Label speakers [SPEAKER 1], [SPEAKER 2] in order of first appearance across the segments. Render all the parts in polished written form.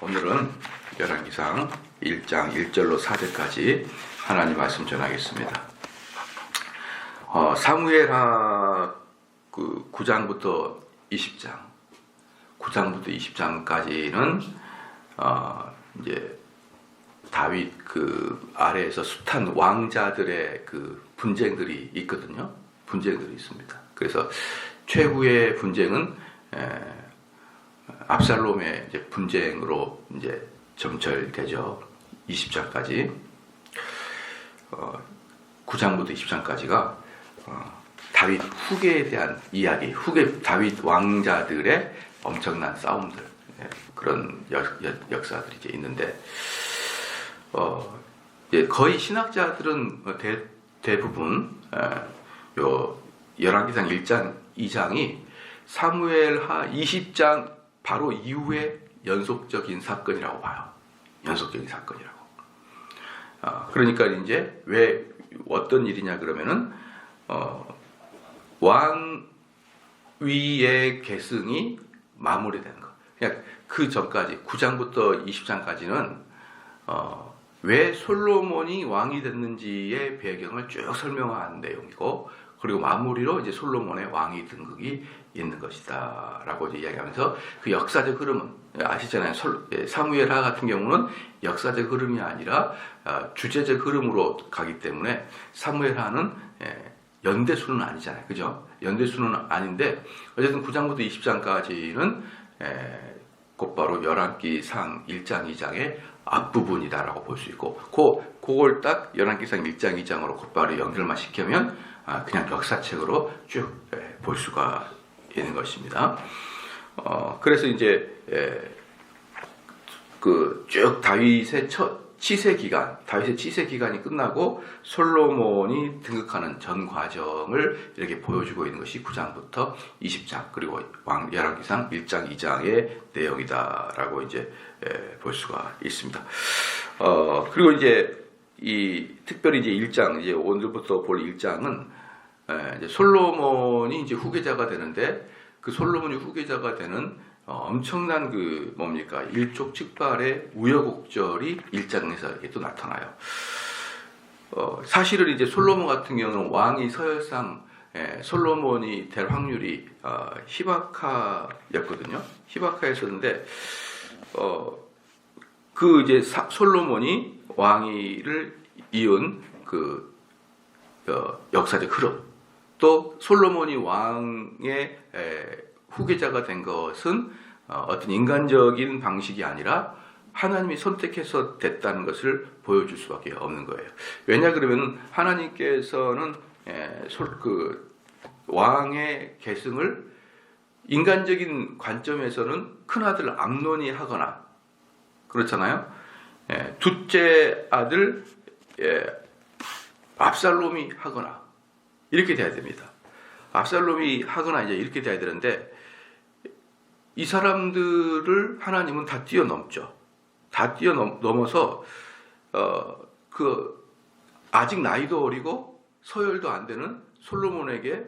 [SPEAKER 1] 오늘은 열왕기상 1장 1절로 4절까지 하나님 말씀 전하겠습니다. 사무엘하 9장부터 20장, 9장부터 20장까지는 이제 다윗 아래에서 숱한 왕자들의 분쟁들이 있거든요. 분쟁들이 있습니다. 그래서 최후의 분쟁은 압살롬의 이제 분쟁으로 이제 점철되죠. 20장까지 9장부터 20장까지가 다윗 후계에 대한 이야기, 다윗 왕자들의 엄청난 싸움들, 그런 역사들이 이제 있는데 거의 신학자들은 대부분 요 열왕기상 1장, 2장이 사무엘하 20장 바로 이후에 연속적인 사건이라고 봐요. 연속적인 사건이라고. 그러니까 이제 왜 어떤 일이냐 그러면은 왕위의 계승이 마무리되는 거. 그냥 그 전까지 9장부터 20장까지는 왜 솔로몬이 왕이 됐는지의 배경을 쭉 설명한 내용이고, 그리고 마무리로 이제 솔로몬의 왕위 등극이 있는 것이다라고 이제 이야기하면서 그 역사적 흐름은 아시잖아요. 사무엘하 같은 경우는 역사적 흐름이 아니라 주제적 흐름으로 가기 때문에 사무엘하는 연대수는 아니잖아요. 그죠? 연대수는 아닌데 어쨌든 9장부터 20장까지는 곧바로 열왕기상 1장, 2장의 앞부분이다라고 볼 수 있고, 그걸 딱 열왕기상 1장, 2장으로 곧바로 연결만 시키면 그냥 역사책으로 쭉 볼 수가 있는 것입니다. 그래서 이제 쭉 다윗의 치세 기간이 끝나고 솔로몬이 등극하는 전 과정을 이렇게 보여주고 있는 것이 9장부터 20장, 그리고 열왕기상 1장, 2장의 내용이다라고 이제 볼 수가 있습니다. 그리고 이제 특별히 이제 1장, 이제 오늘부터 볼 1장은 이제 솔로몬이 이제 후계자가 되는데, 그 솔로몬이 후계자가 되는 엄청난 일촉즉발의 우여곡절이 1장에서 이렇게 또 나타나요. 사실은 이제 솔로몬 같은 경우는 왕이 서열상 솔로몬이 될 확률이 희박하였거든요. 희박하였었는데 이제 솔로몬이 왕위를 이은 역사적 흐름, 또 솔로몬이 왕의 후계자가 된 것은 어떤 인간적인 방식이 아니라 하나님이 선택해서 됐다는 것을 보여줄 수밖에 없는 거예요. 왜냐 그러면 하나님께서는 왕의 계승을 인간적인 관점에서는 큰아들 암논이 하거나, 그렇잖아요. 둘째 아들 압살롬이 하거나 이렇게 돼야 됩니다. 압살롬이 하거나 이제 이렇게 돼야 되는데, 이 사람들을 하나님은 다 뛰어넘죠. 다 뛰어넘어서 아직 나이도 어리고 서열도 안 되는 솔로몬에게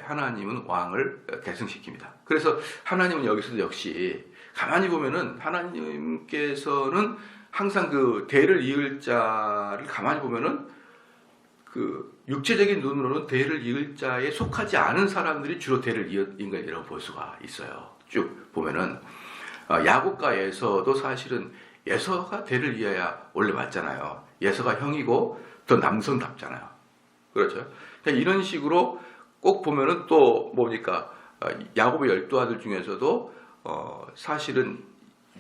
[SPEAKER 1] 하나님은 왕을 계승시킵니다. 그래서 하나님은 여기서도 역시 가만히 보면은 하나님께서는 항상 대를 이을 자를 가만히 보면은 육체적인 눈으로는 대를 이을 자에 속하지 않은 사람들이 주로 대를 이은 것이라고 볼 수가 있어요. 쭉 보면은 야곱과 에서도 사실은 에서가 대를 이어야 원래 맞잖아요. 에서가 형이고 더 남성답잖아요. 그렇죠? 이런 식으로 꼭 보면은 또 야곱의 12아들 중에서도 사실은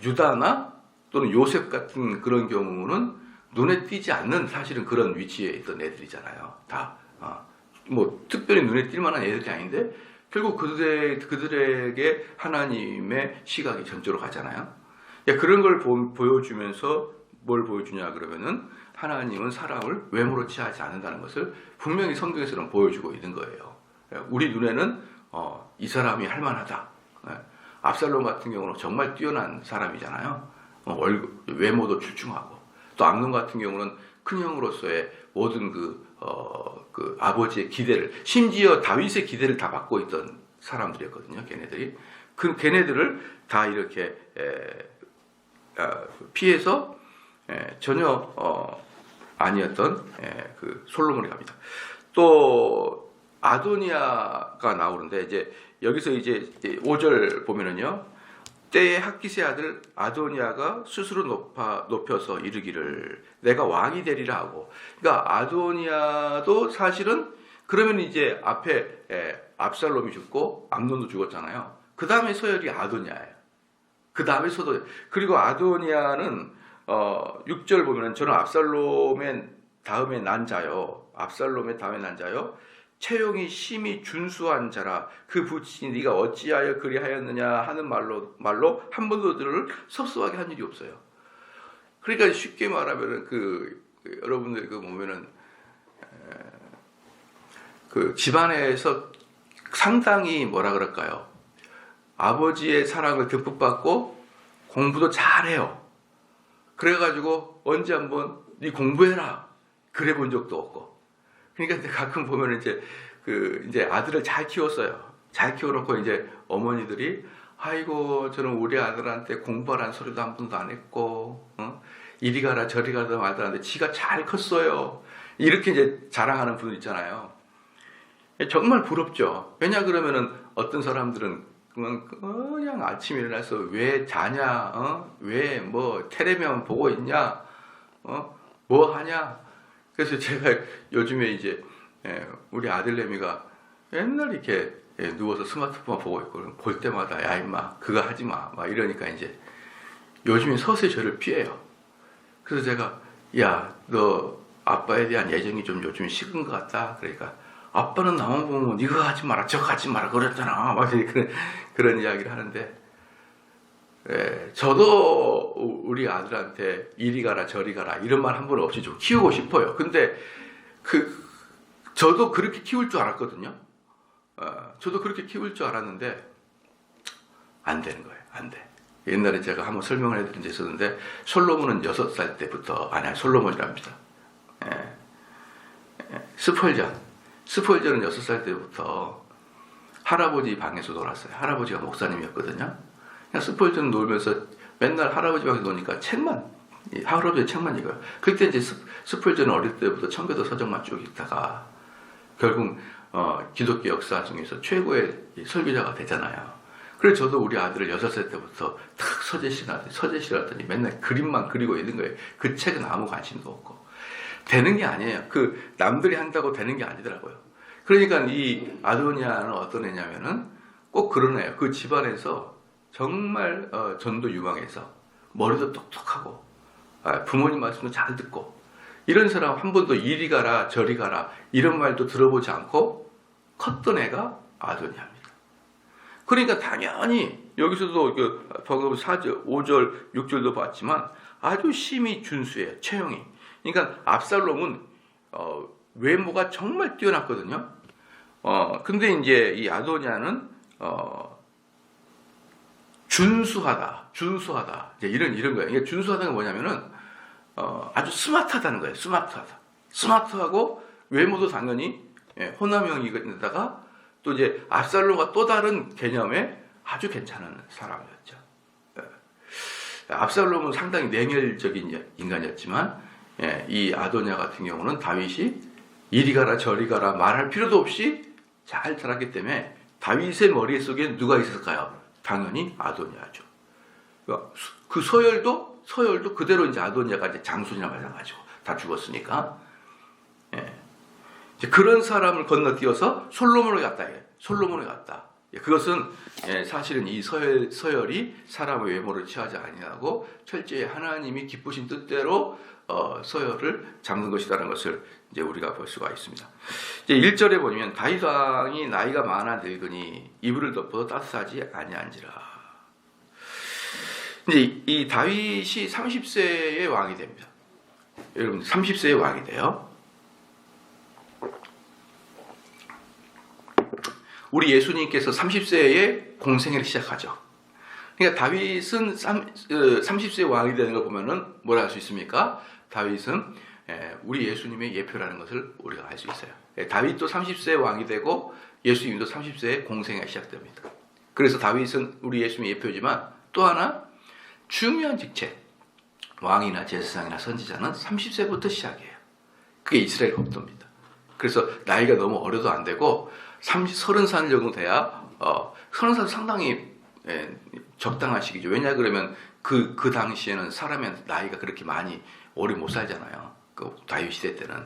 [SPEAKER 1] 유다나 또는 요셉 같은 그런 경우는 눈에 띄지 않는 사실은 그런 위치에 있던 애들이잖아요. 다 특별히 눈에 띌 만한 애들이 아닌데 결국 그들에게 하나님의 시각이 전적으로 가잖아요. 그런 걸 보여주면서 뭘 보여주냐 그러면은 하나님은 사람을 외모로 취하지 않는다는 것을 분명히 성경에서는 보여주고 있는 거예요. 우리 눈에는 이 사람이 할만하다. 압살롬 같은 경우는 정말 뛰어난 사람이잖아요. 외모도 출중하고, 또 암논 같은 경우는 큰 형으로서의 모든 아버지의 기대를, 심지어 다윗의 기대를 다 받고 있던 사람들이었거든요. 걔네들이. 걔네들을 다 이렇게 피해서 전혀 아니었던 그 솔로몬이 갑니다. 또 아도니아가 나오는데 이제 여기서 이제 5절 보면은요. 때에 학기세 아들 아도니아가 스스로 높여서 이르기를 내가 왕이 되리라 하고. 그러니까 아도니아도 사실은 그러면 이제 앞에 압살롬이 죽고 암논도 죽었잖아요. 그 다음에 서열이 아도니아예요. 그 다음에 서도 그리고 아도니아는 6절 보면은 저는 압살롬의 다음에 난 자요. 압살롬의 다음에 난 자요. 채용이 심히 준수한 자라 그 부친이 네가 어찌하여 그리하였느냐 하는 말로 한 번도 그를 섭섭하게 한 일이 없어요. 그러니까 쉽게 말하면은 여러분들 보면은 그 집안에서 상당히 뭐라 그럴까요? 아버지의 사랑을 듬뿍 받고 공부도 잘해요. 그래가지고 언제 한번 네 공부해라 그래 본 적도 없고. 그러니까 가끔 보면 이제 아들을 잘 키웠어요. 잘 키워놓고 이제 어머니들이 아이고 저는 우리 아들한테 공부하라는 소리도 한 번도 안 했고 이리 가라 저리 가라 말도 안 하는데 지가 잘 컸어요. 이렇게 이제 자랑하는 분들 있잖아요. 정말 부럽죠. 왜냐 그러면은 어떤 사람들은 그냥 아침에 일어나서 왜 자냐, 왜 뭐 텔레비전 보고 있냐, 뭐 하냐. 그래서 제가 요즘에 이제 우리 아들내미가 맨날 이렇게 누워서 스마트폰 보고 있고 볼 때마다 야 임마 그거 하지 마, 막 이러니까 이제 요즘에 서서히 저를 피해요. 그래서 제가 야 너 아빠에 대한 애정이 좀 요즘 식은 것 같다. 그러니까 아빠는 나만 보면 이거 하지 마라 저거 하지 마라 그랬잖아. 막 그런 이야기를 하는데 저도 우리 아들한테 이리 가라 저리 가라 이런 말 한 번 없이 좀 키우고 싶어요. 근데 저도 그렇게 키울 줄 알았거든요. 저도 그렇게 키울 줄 알았는데 안 되는 거예요. 안 돼. 옛날에 제가 한번 설명을 해드린 적이 있었는데 솔로몬은 6살 때부터 솔로몬이랍니다. 스펄전은 6살 때부터 할아버지 방에서 놀았어요. 할아버지가 목사님이었거든요. 그냥 스펄전 놀면서 맨날 할아버지 방에서 노니까 할아버지 책만 읽어요. 그때 이제 스펄전은 어릴 때부터 청교도 서적만 쭉 읽다가 결국 기독교 역사 중에서 최고의 설교자가 되잖아요. 그래서 저도 우리 아들을 6살 때부터 탁 서재시라더니 맨날 그림만 그리고 있는 거예요. 그 책은 아무 관심도 없고. 되는 게 아니에요. 남들이 한다고 되는 게 아니더라고요. 그러니까 이 아도니아는 어떤 애냐면은 꼭 그런 애예요. 그 집안에서 정말 전도 유망해서 머리도 똑똑하고 부모님 말씀도 잘 듣고 이런 사람 한 번도 이리 가라 저리 가라 이런 말도 들어보지 않고 컸던 애가 아도니아입니다. 그러니까 당연히 여기서도 방금 4절, 5절, 6절도 봤지만 아주 심히 준수해요. 체형이. 그러니까 압살롬은 외모가 정말 뛰어났거든요. 근데 이제 이 아도니아는 준수하다. 이제 이런 거예요. 이게 준수하다는 뭐냐면은 아주 스마트하다는 거예요. 스마트하고 외모도 당연히 호남형이다가 또 이제 압살롬과 또 다른 개념의 아주 괜찮은 사람이었죠. 압살롬은 상당히 냉혈적인 인간이었지만 이 아도니아 같은 경우는 다윗이 이리 가라 저리 가라 말할 필요도 없이 잘 자랐기 때문에 다윗의 머릿속에 누가 있었을까요? 당연히 아도니아죠. 그 서열도 그대로 이제 아도니아가 이제 장손이나 마찬가지고 다 죽었으니까 이제 그런 사람을 건너뛰어서 솔로몬을 갔다. 그것은 사실은 이 서열이 사람의 외모를 취하지 아니하고 철저히 하나님이 기쁘신 뜻대로 서열을 잡는 것이라는 것을 이제 우리가 볼 수가 있습니다. 이제 1절에 보면 다윗 왕이 나이가 많아 늙으니 이불을 덮어도 따뜻하지 아니한지라. 이제 이 다윗이 30세의 왕이 됩니다. 여러분 30세의 왕이 돼요. 우리 예수님께서 30세에 공생애를 시작하죠. 그러니까 다윗은 30세 왕이 되는 걸 보면은 뭐라 할 수 있습니까? 다윗은 우리 예수님의 예표라는 것을 우리가 알 수 있어요. 다윗도 30세 왕이 되고 예수님도 30세에 공생애가 시작됩니다. 그래서 다윗은 우리 예수님의 예표지만 또 하나 중요한 직책, 왕이나 제사장이나 선지자는 30세부터 시작이에요. 그게 이스라엘 법도입니다. 그래서 나이가 너무 어려도 안 되고 30살 정도 돼야 30살 상당히 적당한 시기죠. 왜냐 그러면 그 당시에는 사람의 나이가 그렇게 많이 오래 못 살잖아요. 그 다윗 시대 때는.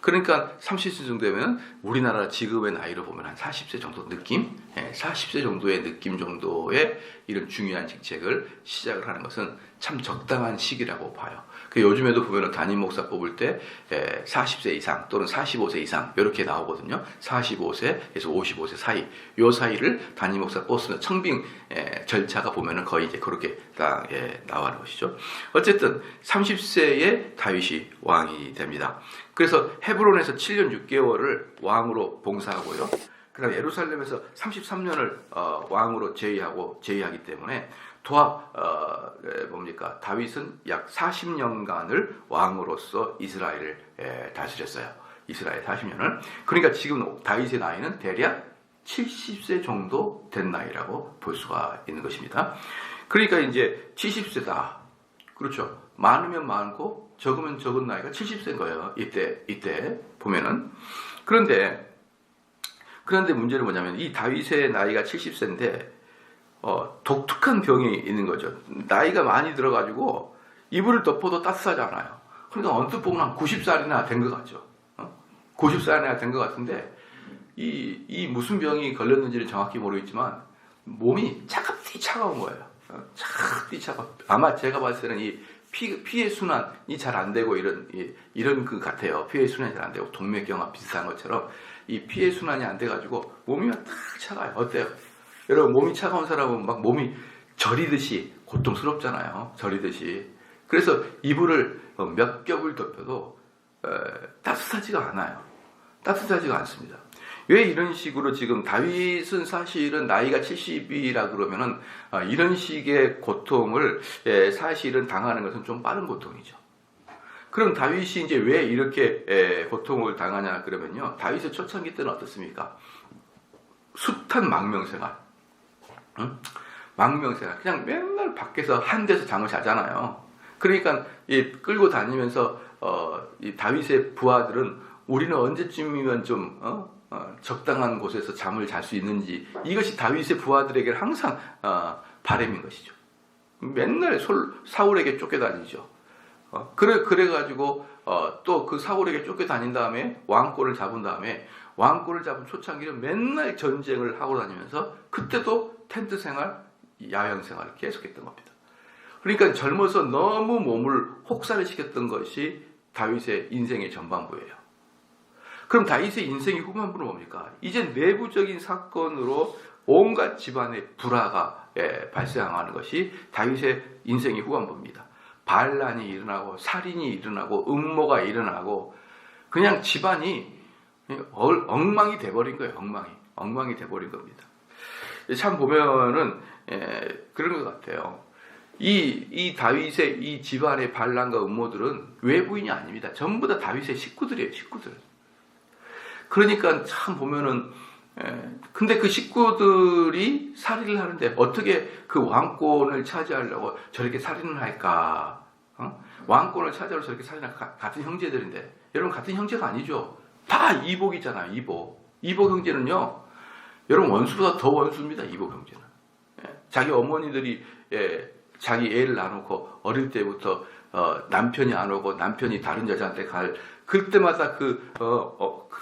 [SPEAKER 1] 그러니까 30세 정도 되면 우리나라 지금의 나이로 보면 한 40세 정도 느낌? 40세 정도의 느낌 정도의 이런 중요한 직책을 시작을 하는 것은 참 적당한 시기라고 봐요. 요즘에도 보면 담임 목사 뽑을 때 40세 이상 또는 45세 이상 이렇게 나오거든요. 45세에서 55세 사이, 요 사이를 담임 목사 뽑으면 청빙 절차가 보면은 거의 이제 그렇게 딱 나와는 것이죠. 어쨌든 30세에 다윗이 왕이 됩니다. 그래서 헤브론에서 7년 6개월을 왕으로 봉사하고요. 그다음 예루살렘에서 33년을 왕으로 제위하기 때문에 다윗은 약 40년간을 왕으로서 이스라엘을 다스렸어요. 이스라엘 40년을. 그러니까 지금 다윗의 나이는 대략 70세 정도 된 나이라고 볼 수가 있는 것입니다. 그러니까 이제 70세다. 그렇죠. 많으면 많고 적으면 적은 나이가 70세인 거예요. 이때 보면은. 그런데 문제는 뭐냐면 이 다윗의 나이가 70세인데 독특한 병이 있는 거죠. 나이가 많이 들어가지고 이불을 덮어도 따뜻하지 않아요. 그러니까 언뜻 보면 한 90살이나 된 것 같죠. 90살이나 된 것 같은데 이 무슨 병이 걸렸는지는 정확히 모르겠지만 몸이 차갑디 차가운 거예요. 차갑디 차갑. 아마 제가 봤을 때는 이 피의 순환이 잘 안 되고 이런 그 같아요. 피의 순환이 잘 안 되고 동맥경화 비슷한 것처럼 이 피의 순환이 안 돼가지고 몸이 딱 차가요. 어때요? 여러분 몸이 차가운 사람은 막 몸이 저리듯이 고통스럽잖아요. 저리듯이. 그래서 이불을 몇 겹을 덮여도 따뜻하지가 않아요. 따뜻하지가 않습니다. 왜 이런 식으로 지금 다윗은 사실은 나이가 70이라 그러면은 이런 식의 고통을 사실은 당하는 것은 좀 빠른 고통이죠. 그럼 다윗이 이제 왜 이렇게 고통을 당하냐 그러면요. 다윗의 초창기 때는 어떻습니까? 숱한 망명생활. 망명생활. 그냥 맨날 밖에서 한 데서 잠을 자잖아요. 그러니까 끌고 다니면서 이 다윗의 부하들은 우리는 언제쯤이면 좀 적당한 곳에서 잠을 잘 수 있는지, 이것이 다윗의 부하들에게 항상 바람인 것이죠. 맨날 사울에게 쫓겨다니죠. 그래가지고 또 그 사울에게 쫓겨다닌 다음에 왕권을 잡은 다음에 왕권을 잡은 초창기는 맨날 전쟁을 하고 다니면서 그때도 텐트 생활, 야영 생활을 계속했던 겁니다. 그러니까 젊어서 너무 몸을 혹사를 시켰던 것이 다윗의 인생의 전반부예요. 그럼 다윗의 인생의 후반부는 뭡니까? 이제 내부적인 사건으로 온갖 집안의 불화가 발생하는 것이 다윗의 인생의 후반부입니다. 반란이 일어나고 살인이 일어나고 음모가 일어나고 그냥 집안이 엉망이 돼버린 거예요. 엉망이 돼버린 겁니다. 참 보면은 그런 것 같아요. 이 다윗의 이 집안의 반란과 음모들은 외부인이 아닙니다. 전부 다 다윗의 식구들이에요. 식구들. 그러니까 참 보면은 근데 그 식구들이 살인을 하는데 어떻게 그 왕권을 차지하려고 저렇게 살인을 할까? 왕권을 차지하려고 저렇게 살인할까? 같은 형제들인데 여러분 같은 형제가 아니죠. 다 이복이잖아요. 이복 형제는요. 여러분 원수보다 더 원수입니다. 이복 형제는. 자기 어머니들이 자기 애를 낳아놓고 어릴 때부터 남편이 안 오고 남편이 다른 여자한테 그때마다 그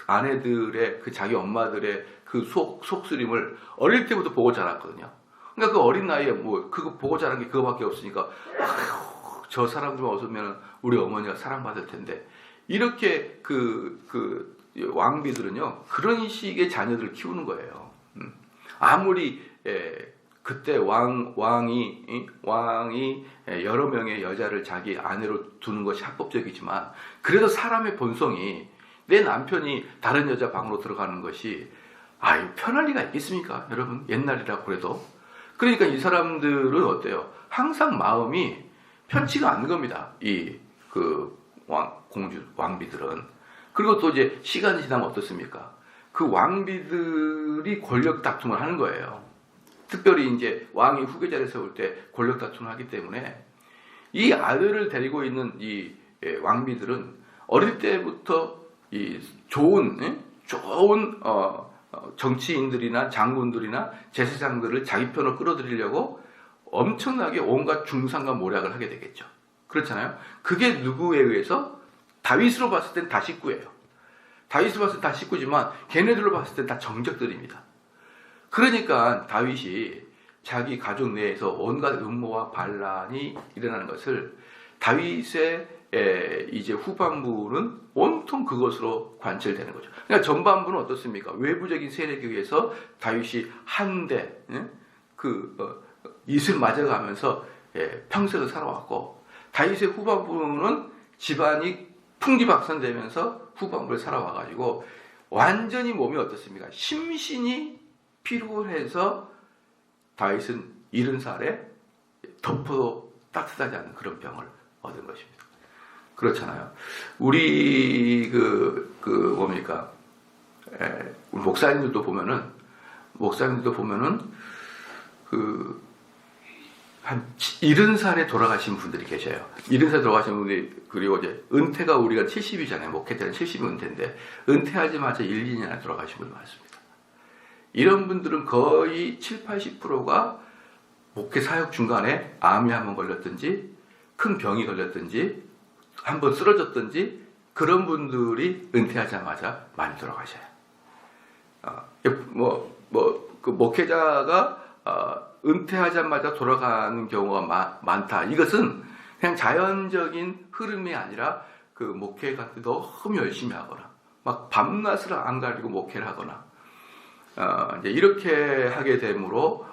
[SPEAKER 1] 아내들의 그 자기 엄마들의 그 속쓰림을 어릴 때부터 보고 자랐거든요. 그러니까 그 어린 나이에 뭐 그거 보고 자란 게 그거밖에 없으니까 아휴, 저 사람들만 없으면 우리 어머니가 사랑받을 텐데 이렇게 그 왕비들은요 그런 식의 자녀들을 키우는 거예요. 아무리 그때 왕이 여러 명의 여자를 자기 아내로 두는 것이 합법적이지만 그래도 사람의 본성이 내 남편이 다른 여자 방으로 들어가는 것이 편할 리가 있겠습니까? 여러분 옛날이라고 그래도. 그러니까 이 사람들은 어때요? 항상 마음이 편치가 않는 겁니다. 이 그 왕비들은. 그리고 또 이제 시간이 지나면 어떻습니까? 그 왕비들이 권력 다툼을 하는 거예요. 특별히 이제 왕이 후계자를 세울 때 권력 다툼을 하기 때문에 이 아들을 데리고 있는 이 왕비들은 어릴 때부터 이 좋은 정치인들이나 장군들이나 제사장들을 자기 편으로 끌어들이려고 엄청나게 온갖 중상과 모략을 하게 되겠죠. 그렇잖아요. 그게 누구에 의해서? 다윗으로 봤을 땐 다 식구예요. 다윗으로 봤을 땐 다 식구지만 걔네들로 봤을 땐 다 정적들입니다. 그러니까 다윗이 자기 가족 내에서 온갖 음모와 반란이 일어나는 것을 다윗의 이제 후반부는 온통 그것으로 관철되는 거죠. 그러니까 전반부는 어떻습니까? 외부적인 세력에 의해서 다윗이 한데 이슬 맞아가면서 평생을 살아왔고, 다윗의 후반부는 집안이 풍기박산되면서 후반부를 살아와가지고 완전히 몸이 어떻습니까? 심신이 피로해서 다윗은 70살에 덮어도 따뜻하지 않은 그런 병을 얻은 것입니다. 그렇잖아요. 우리 뭡니까? 우리 목사님들도 보면은 한 70살에 돌아가신 분들이 계셔요. 70살에 돌아가신 분들이, 그리고 이제 은퇴가 우리가 70이잖아요. 목회자는 70이 은퇴인데 은퇴하자마자 1, 2년에 돌아가신 분들 많습니다. 이런 분들은 거의 7, 80%가 목회 사역 중간에 암이 한번 걸렸든지 큰 병이 걸렸든지 한번 쓰러졌든지 그런 분들이 은퇴하자마자 많이 돌아가셔요. 그 목회자가 은퇴하자마자 돌아가는 경우가 많다. 이것은 그냥 자연적인 흐름이 아니라 그 목회가 너무 열심히 하거나 막 밤낮을 안 가리고 목회를 하거나 이제 이렇게 하게 되므로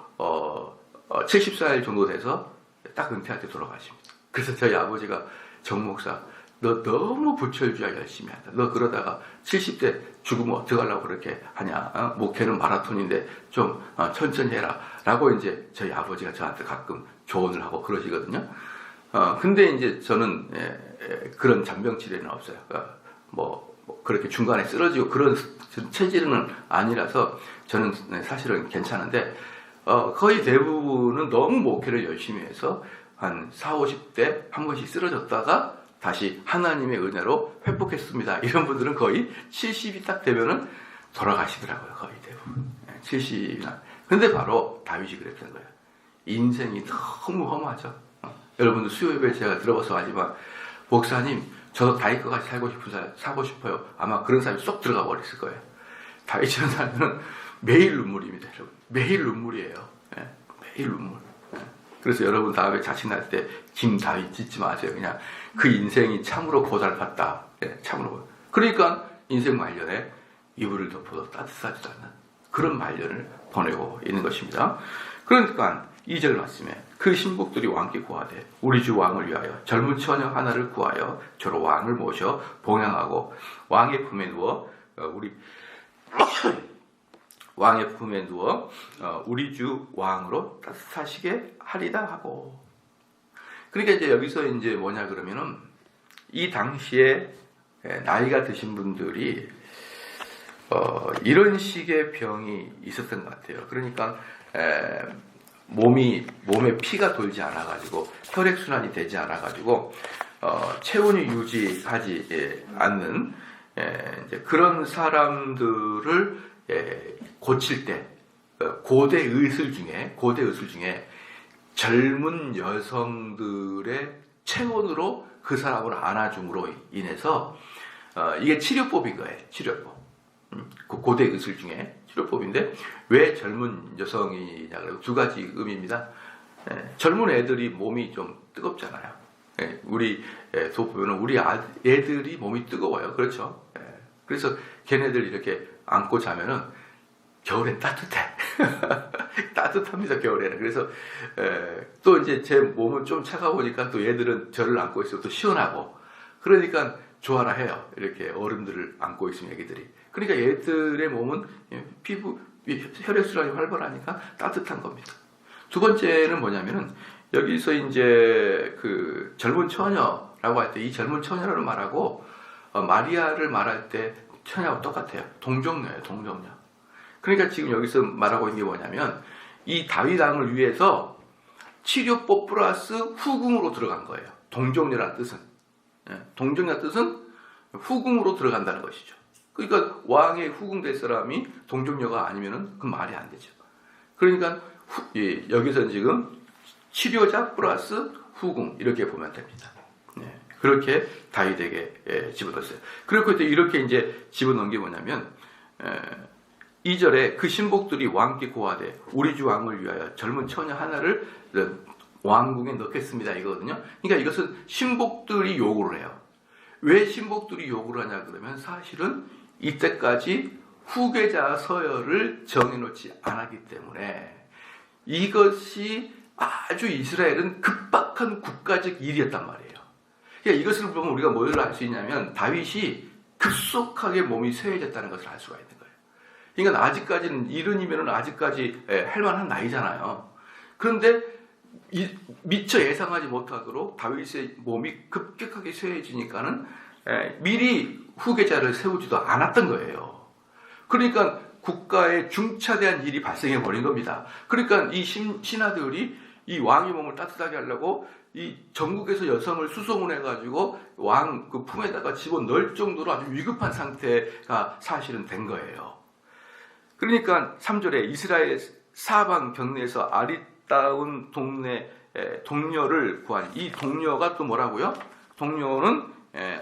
[SPEAKER 1] 70살 정도 돼서 딱 은퇴할 때 돌아가십니다. 그래서 저희 아버지가 정 목사, 너 너무 부철주야 열심히 한다. 너 그러다가 70대 죽으면 어떡하려고 그렇게 하냐. 목회는 마라톤인데 좀 천천히 해라. 라고 이제 저희 아버지가 저한테 가끔 조언을 하고 그러시거든요. 근데 이제 저는 그런 잔병 치레는 없어요. 그렇게 중간에 쓰러지고 그런 체질은 아니라서 저는 사실은 괜찮은데, 거의 대부분은 너무 목회를 열심히 해서 한 40, 50대 한 번씩 쓰러졌다가 다시 하나님의 은혜로 회복했습니다. 이런 분들은 거의 70이 딱 되면은 돌아가시더라고요. 거의 대부분. 70이나. 근데 바로 다윗이 그랬던 거예요. 인생이 너무 험하죠. 여러분들 수요 예배 제가 들어봐서 하지만, 목사님, 저도 다윗과 같이 살고 싶어요. 아마 그런 사람이 쏙 들어가 버렸을 거예요. 다윗이라는 사람은 매일 눈물입니다. 여러분. 매일 눈물이에요. 매일 눈물. 그래서 여러분 다음에 자신할 때 김다윗 짓지 마세요. 그냥 그 인생이 참으로 고달팠다. 참으로. 그러니까 인생 말년에 이불을 덮어도 따뜻하지도 않는 그런 말년을 보내고 있는 것입니다. 그러니까 2절 말씀에 그 신복들이 왕께 구하되 우리 주 왕을 위하여 젊은 처녀 하나를 구하여 저로 왕을 모셔 봉양하고 왕의 품에 누워 우리 주 왕으로 따뜻하시게 하리다 하고. 그러니까 이제 여기서 이제 뭐냐 그러면은 이 당시에 나이가 드신 분들이 이런 식의 병이 있었던 것 같아요. 그러니까 몸에 피가 돌지 않아가지고 혈액순환이 되지 않아가지고 체온이 유지하지 않는 이제 그런 사람들을 고칠 때 고대 의술 중에 젊은 여성들의 체온으로 그 사람을 안아줌으로 인해서 이게 치료법인 거예요. 치료법. 고대 의술 중에 치료법인데 왜 젊은 여성이냐 그래요? 두 가지 의미입니다. 젊은 애들이 몸이 좀 뜨겁잖아요. 우리 보면 우리 애들이 몸이 뜨거워요. 그렇죠? 그래서 걔네들 이렇게 안고 자면은 겨울엔 따뜻해. 따뜻합니다, 겨울에는. 그래서 또 이제 제 몸은 좀 차가우니까 또 얘들은 저를 안고 있어도 또 시원하고, 그러니까 좋아라 해요. 이렇게 어른들을 안고 있으면 애기들이. 그러니까 얘들의 몸은 피부 혈액순환이 활발하니까 따뜻한 겁니다. 두 번째는 뭐냐면은 여기서 이제 그 젊은 처녀라고 할 때 이 젊은 처녀를 말하고 마리아를 말할 때 처녀하고 똑같아요. 동정녀예요, 동정녀. 그러니까 지금 여기서 말하고 있는 게 뭐냐면 이 다윗 왕을 위해서 치료법 플러스 후궁으로 들어간 거예요. 동정녀라는 뜻은. 동정녀 뜻은 후궁으로 들어간다는 것이죠. 그러니까 왕의 후궁 될 사람이 동정녀가 아니면은 그 말이 안 되죠. 그러니까 여기서는 지금 치료자 플러스 후궁 이렇게 보면 됩니다. 그렇게 다윗에게 집어넣었어요. 그리고 이렇게 이제 집어넣은 게 뭐냐면 2절에 그 신복들이 왕께 고하되 우리 주 왕을 위하여 젊은 처녀 하나를 왕궁에 넣겠습니다 이거거든요. 그러니까 이것은 신복들이 요구를 해요. 왜 신복들이 요구를 하냐 그러면 사실은 이때까지 후계자 서열을 정해놓지 않았기 때문에 이것이 아주 이스라엘은 급박한 국가적 일이었단 말이에요. 그러니까 이것을 보면 우리가 뭘 알 수 있냐면 다윗이 급속하게 몸이 쇠해졌다는 것을 알 수가 있는 거예요. 그러니까 아직까지는 이른이면은 아직까지 할 만한 나이잖아요. 그런데 미처 예상하지 못하도록 다윗의 몸이 급격하게 쇠해지니까는 미리 후계자를 세우지도 않았던 거예요. 그러니까 국가에 중차대한 일이 발생해 버린 겁니다. 그러니까 이 신하들이 이 왕의 몸을 따뜻하게 하려고 이 전국에서 여성을 수소문해가지고 왕 그 품에다가 집어넣을 정도로 아주 위급한 상태가 사실은 된 거예요. 그러니까 3절에 이스라엘 사방 경내에서 아리따운 동네 동녀를 구한 이 동녀가 또 뭐라고요? 동녀는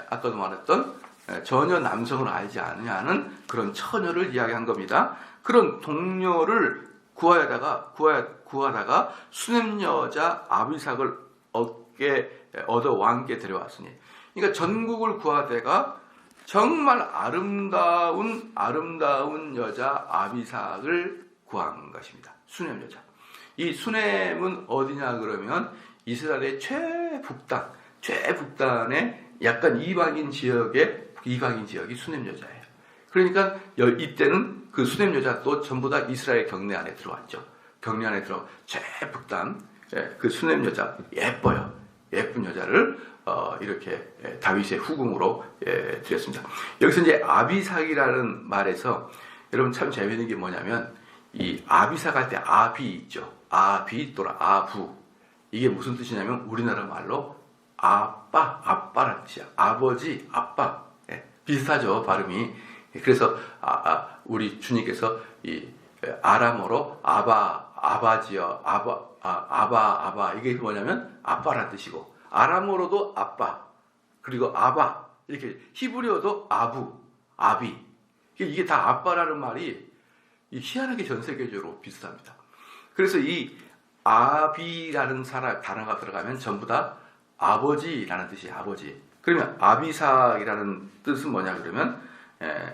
[SPEAKER 1] 아까도 말했던 전혀 남성을 알지 않느냐는 그런 처녀를 이야기한 겁니다. 그런 동녀를 구하다가 수냄 여자 아비삭을 얻어 왕께 데려왔으니, 그러니까 전국을 구하다가 정말 아름다운 여자 아비삭을 구한 것입니다. 수냄 여자. 이 수냄은 어디냐 그러면 이스라엘의 최북단의 약간 이방인 지역이 수냄 여자예요. 그러니까 이때는 그 수냄 여자도 전부 다 이스라엘 경내 안에 들어왔죠. 경내 안에 들어 최북단 그 수냄 여자 예쁜 여자를 이렇게 다윗의 후궁으로 드렸습니다. 여기서 이제 아비삭이라는 말에서 여러분 참 재미있는 게 뭐냐면 이 아비삭 할 때 아비 있죠. 아비 또는 아부, 이게 무슨 뜻이냐면 우리나라 말로 아빠라는 뜻이야. 아버지, 아빠. 비슷하죠, 발음이. 그래서 우리 주님께서 이 아람어로 아바지요, 아바 이게 뭐냐면 아빠라는 뜻이고, 아람어로도 아빠, 그리고 아바, 이렇게 히브리어도 아비. 이게 다 아빠라는 말이 희한하게 전 세계적으로 비슷합니다. 그래서 이 아비라는 단어가 들어가면 전부 다 아버지라는 뜻이에요. 아버지. 그러면 아비삭이라는 뜻은 뭐냐 그러면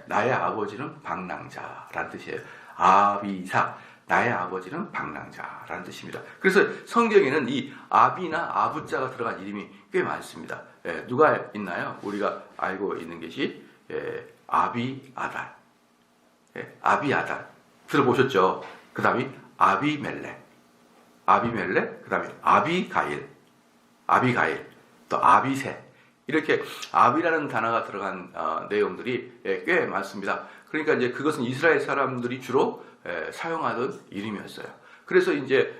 [SPEAKER 1] 나의 아버지는 방랑자라는 뜻이에요. 아비삭, 나의 아버지는 방랑자라는 뜻입니다. 그래서 성경에는 이 아비나 아부자가 들어간 이름이 꽤 많습니다. 누가 있나요? 우리가 알고 있는 것이 아비아달. 아비아달 들어보셨죠? 그 다음에 아비멜렉, 그 다음에 아비가일, 또 아비셋, 이렇게 아비라는 단어가 들어간 내용들이 꽤 많습니다. 그러니까 이제 그것은 이스라엘 사람들이 주로 사용하던 이름이었어요. 그래서 이제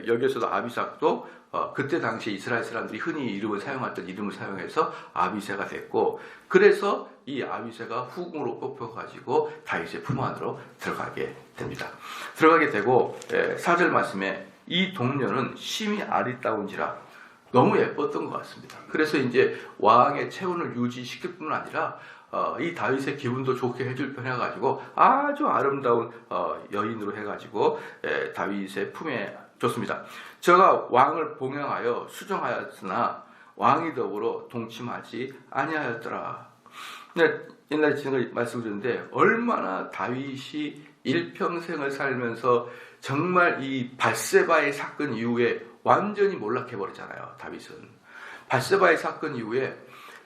[SPEAKER 1] 여기에서도 아비삭도 그때 당시 이스라엘 사람들이 흔히 이름을 사용했던 이름을 사용해서 아비새가 됐고, 그래서 이 아비새가 후궁으로 뽑혀가지고 다윗의 품 안으로 들어가게 됩니다. 들어가게 되고 4절 말씀에 이 동녀는 심히 아리따운지라, 너무 예뻤던 것 같습니다. 그래서 이제 왕의 체온을 유지시킬 뿐 아니라 이 다윗의 기분도 좋게 해줄 편 해가지고 아주 아름다운 여인으로 해가지고 다윗의 품에 줬습니다. 저가 왕을 봉양하여 수정하였으나 왕이 더불어 동침하지 아니하였더라. 옛날에 제가 말씀드렸는데 얼마나 다윗이 일평생을 살면서 정말 이 밧세바의 사건 이후에 완전히 몰락해버렸잖아요. 다윗은 밧세바의 사건 이후에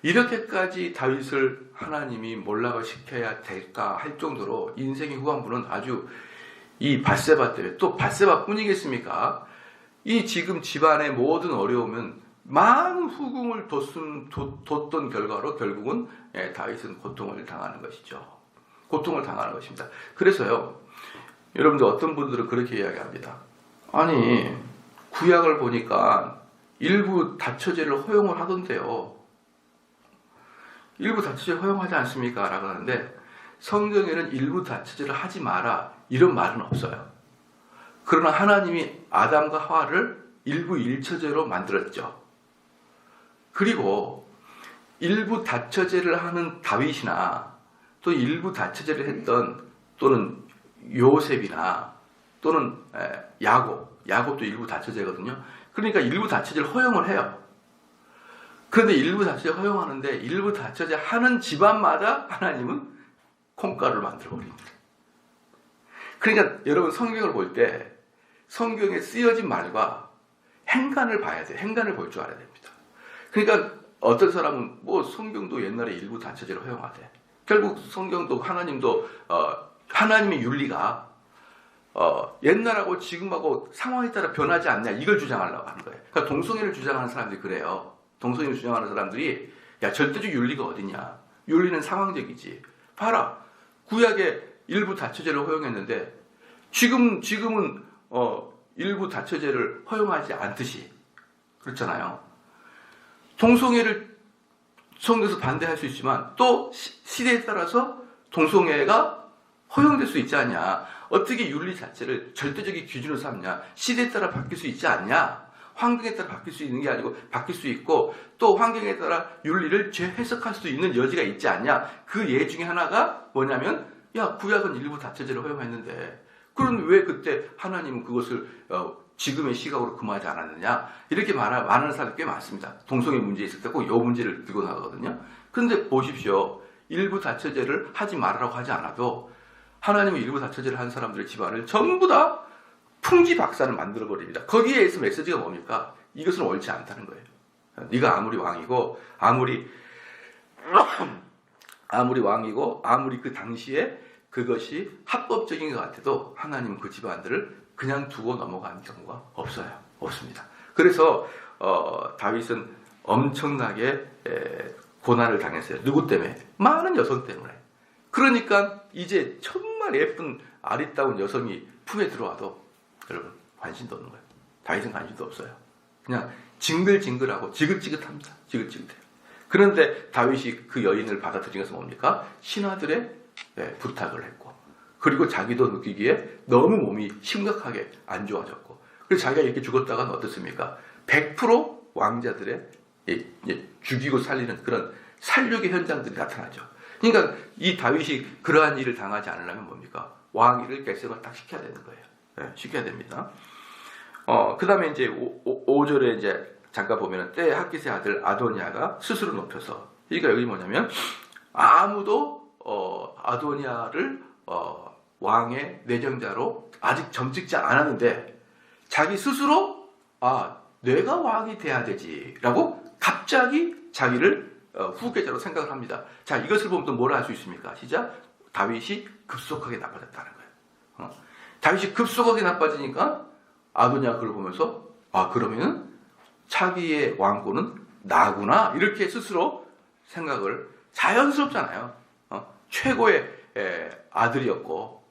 [SPEAKER 1] 이렇게까지 다윗을 하나님이 몰락을 시켜야 될까 할 정도로 인생의 후반부는 아주 이 밧세바 때문에, 또 밧세바뿐이겠습니까? 이 지금 집안의 모든 어려움은 많은 후궁을 뒀던 결과로 결국은 다윗은 고통을 당하는 것이죠. 고통을 당하는 것입니다. 그래서요, 여러분들 어떤 분들은 그렇게 이야기합니다. 아니 구약을 보니까 일부 다처제를 허용을 하던데요. 일부 다처제 허용하지 않습니까? 라고 하는데 성경에는 일부 다처제를 하지 마라 이런 말은 없어요. 그러나 하나님이 아담과 하와를 일부 일처제로 만들었죠. 그리고 일부 다처제를 하는 다윗이나 또 일부 다처제를 했던 또는 요셉이나 또는 야곱도 일부 다처제거든요. 그러니까 일부 다처제를 허용을 해요. 그런데 일부 다처제 허용하는데 일부 다처제 하는 집안마다 하나님은 콩가루를 만들어 버립니다. 그러니까 여러분 성경을 볼 때 성경에 쓰여진 말과 행간을 봐야 돼요. 행간을 볼 줄 알아야 됩니다. 그러니까 어떤 사람은 뭐 성경도 옛날에 일부 다처제를 허용하대. 결국 성경도 하나님도 하나님의 윤리가 옛날하고 지금하고 상황에 따라 변하지 않냐 이걸 주장하려고 하는 거예요. 그러니까 동성애를 주장하는 사람들이 그래요. 동성애를 주장하는 사람들이 야 절대적 윤리가 어디냐. 윤리는 상황적이지. 봐라. 구약에 일부 다처제를 허용했는데 지금은 일부 다처제를 허용하지 않듯이 그렇잖아요. 동성애를 성경에서 반대할 수 있지만 또 시대에 따라서 동성애가 허용될 수 있지 않냐. 어떻게 윤리 자체를 절대적인 기준으로 삼냐. 시대에 따라 바뀔 수 있지 않냐. 환경에 따라 바뀔 수 있는 게 아니고 바뀔 수 있고 또 환경에 따라 윤리를 재해석할 수 있는 여지가 있지 않냐. 그 예 중에 하나가 뭐냐면 야 구약은 일부 다처제를 허용했는데 그럼 왜 그때 하나님은 그것을 지금의 시각으로 금하지 않았느냐. 이렇게 말하는 사람이 꽤 많습니다. 동성애 문제 있을 때 꼭 이 문제를 들고 나가거든요. 그런데 보십시오. 일부 다처제를 하지 말라고 하지 않아도 하나님은 일부 다처제를 한 사람들의 집안을 전부 다 풍지박산을 만들어버립니다. 거기에 의해서 메시지가 뭡니까? 이것은 옳지 않다는 거예요. 네가 아무리 왕이고 아무리 왕이고 아무리 그 당시에 그것이 합법적인 것 같아도 하나님은 그 집안들을 그냥 두고 넘어가는 경우가 없어요. 없습니다. 그래서 다윗은 엄청나게 고난을 당했어요. 누구 때문에? 많은 여성 때문에. 그러니까 이제 정말 예쁜 아리따운 여성이 품에 들어와도 여러분 관심도 없는 거예요. 다윗은 관심도 없어요. 그냥 징글징글하고 지긋지긋합니다. 지긋지긋해요. 그런데 다윗이 그 여인을 받아들인 것은 뭡니까? 신하들의 부탁을 했고 그리고 자기도 느끼기에 너무 몸이 심각하게 안 좋아졌고 그래서 자기가 이렇게 죽었다가는 어떻습니까? 100% 왕자들의 죽이고 살리는 그런 살육의 현장들이 나타나죠. 그러니까 이 다윗이 그러한 일을 당하지 않으려면 뭡니까? 왕위를 객석을 딱 시켜야 되는 거예요. 시켜야 됩니다. 그 다음에 이제 5절에 이제 잠깐 보면은 때에 핫깃의 아들 아도니아가 스스로 높여서 그러니까 여기 뭐냐면 아무도 아도니아를 왕의 내정자로 아직 점찍지 않았는데 자기 스스로 내가 왕이 돼야 되지라고 갑자기 자기를 후계자로 생각을 합니다. 자, 이것을 보면 또 뭐라 할 수 있습니까? 시작. 다윗이 급속하게 나빠졌다는 거예요. 다윗이 급속하게 나빠지니까 아도니아가 그걸 보면서 그러면은 차기의 왕권은 나구나 이렇게 스스로 생각을 자연스럽잖아요. 최고의 아들이었고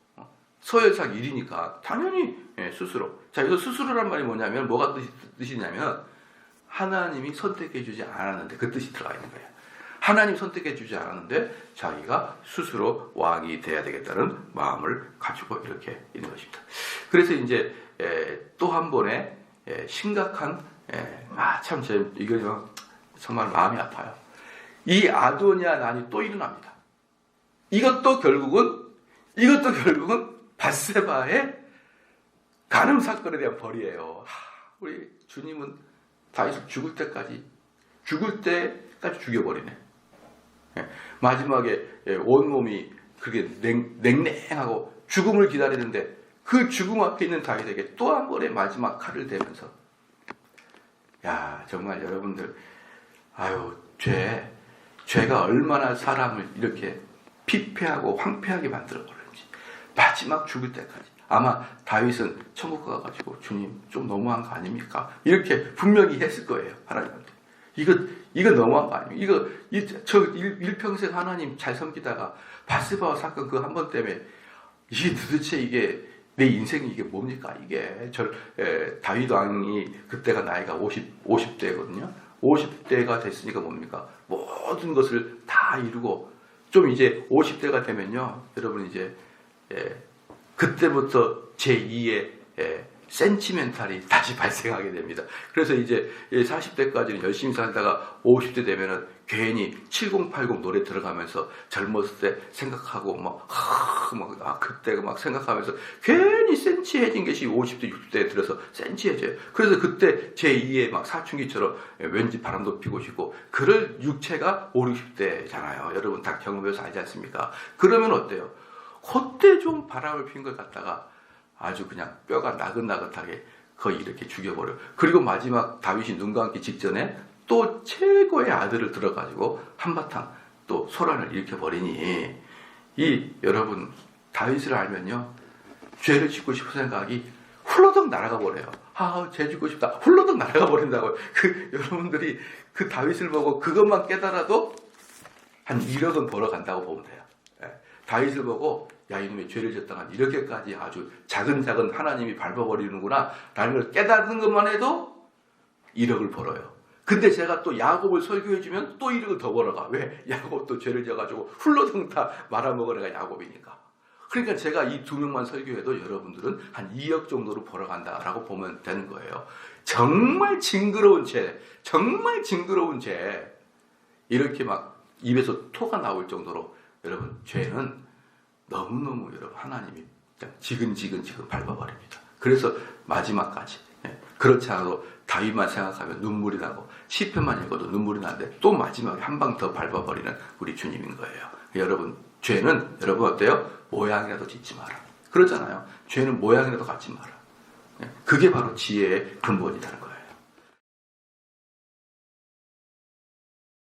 [SPEAKER 1] 서열상 1위니까 당연히 스스로. 자, 여기서 스스로란 말이 뭐냐면 뭐가 뜻이냐면 하나님이 선택해 주지 않았는데 그 뜻이 들어가 있는 거예요. 하나님 선택해 주지 않았는데 자기가 스스로 왕이 돼야 되겠다는 마음을 가지고 이렇게 있는 것입니다. 그래서 이제 또 한 번의 심각한 참 이거 정말 마음이 아파요. 이 아도니아 난이 또 일어납니다. 이것도 결국은 밧세바의 간음 사건에 대한 벌이에요. 우리 주님은 다윗을 죽을 때까지 죽여버리네. 마지막에 온몸이 그렇게 냉랭하고 죽음을 기다리는데 그 죽음 앞에 있는 다윗에게 또 한 번의 마지막 칼을 대면서 정말 여러분들 죄가 얼마나 사람을 이렇게 피폐하고 황폐하게 만들어버렸는지 마지막 죽을 때까지 아마 다윗은 천국 가가지고 주님 좀 너무한 거 아닙니까? 이렇게 분명히 했을 거예요. 하나님한테. 이거 너무한 거 아니에요? 일평생 하나님 잘 섬기다가 밧세바 사건 그 한 번 때문에 이게 도대체 이게 내 인생이 이게 뭡니까? 이게 다윗 왕이 그때가 나이가 50대거든요. 50대가 됐으니까 뭡니까? 모든 것을 다 이루고 좀 이제 50대가 되면요, 여러분 이제 그때부터 제2의 센치멘탈이 다시 발생하게 됩니다. 그래서 이제 40대까지는 열심히 살다가 50대 되면은 괜히 7080 노래 들어가면서 젊었을 때 생각하고 그때 막 생각하면서 괜히 센치해진 것이 50대, 60대에 들어서 센치해져요. 그래서 그때 제2의 막 사춘기처럼 왠지 바람도 피고 싶고 그럴 육체가 5, 60대잖아요. 여러분 다 경험해서 알지 않습니까? 그러면 어때요? 그때 좀 바람을 핀 것 같다가 아주 그냥 뼈가 나긋나긋하게 거의 이렇게 죽여버려요. 그리고 마지막 다윗이 눈 감기 직전에 또 최고의 아들을 들어가지고 한바탕 또 소란을 일으켜버리니 여러분 다윗을 알면요, 죄를 짓고 싶은 생각이 훌러덩 날아가 버려요. 죄 짓고 싶다. 훌러덩 날아가 버린다고요. 여러분들이 그 다윗을 보고 그것만 깨달아도 한 1억은 벌어간다고 보면 돼요. 다윗을 보고 야, 이놈의 죄를 졌다가 이렇게까지 아주 작은 하나님이 밟아버리는구나 라는 걸 깨닫는 것만 해도 1억을 벌어요. 근데 제가 또 야곱을 설교해주면 또 1억을 더 벌어가. 왜? 야곱도 죄를 져가지고 훌러덩 다 말아먹은 애가 야곱이니까. 그러니까 제가 이 두 명만 설교해도 여러분들은 한 2억 정도로 벌어간다라고 보면 되는 거예요. 정말 징그러운 죄, 이렇게 막 입에서 토가 나올 정도로 여러분 죄는 너무너무 여러분 하나님이 지근지근 밟아버립니다. 그래서 마지막까지 그렇지 않아도 다윗만 생각하면 눈물이 나고 시편만 읽어도 눈물이 나는데 또 마지막에 한 방 더 밟아버리는 우리 주님인 거예요. 여러분 죄는 여러분 어때요? 모양이라도 짓지 마라. 그러잖아요. 죄는 모양이라도 갖지 마라. 그게 바로 지혜의 근본이라는 거예요.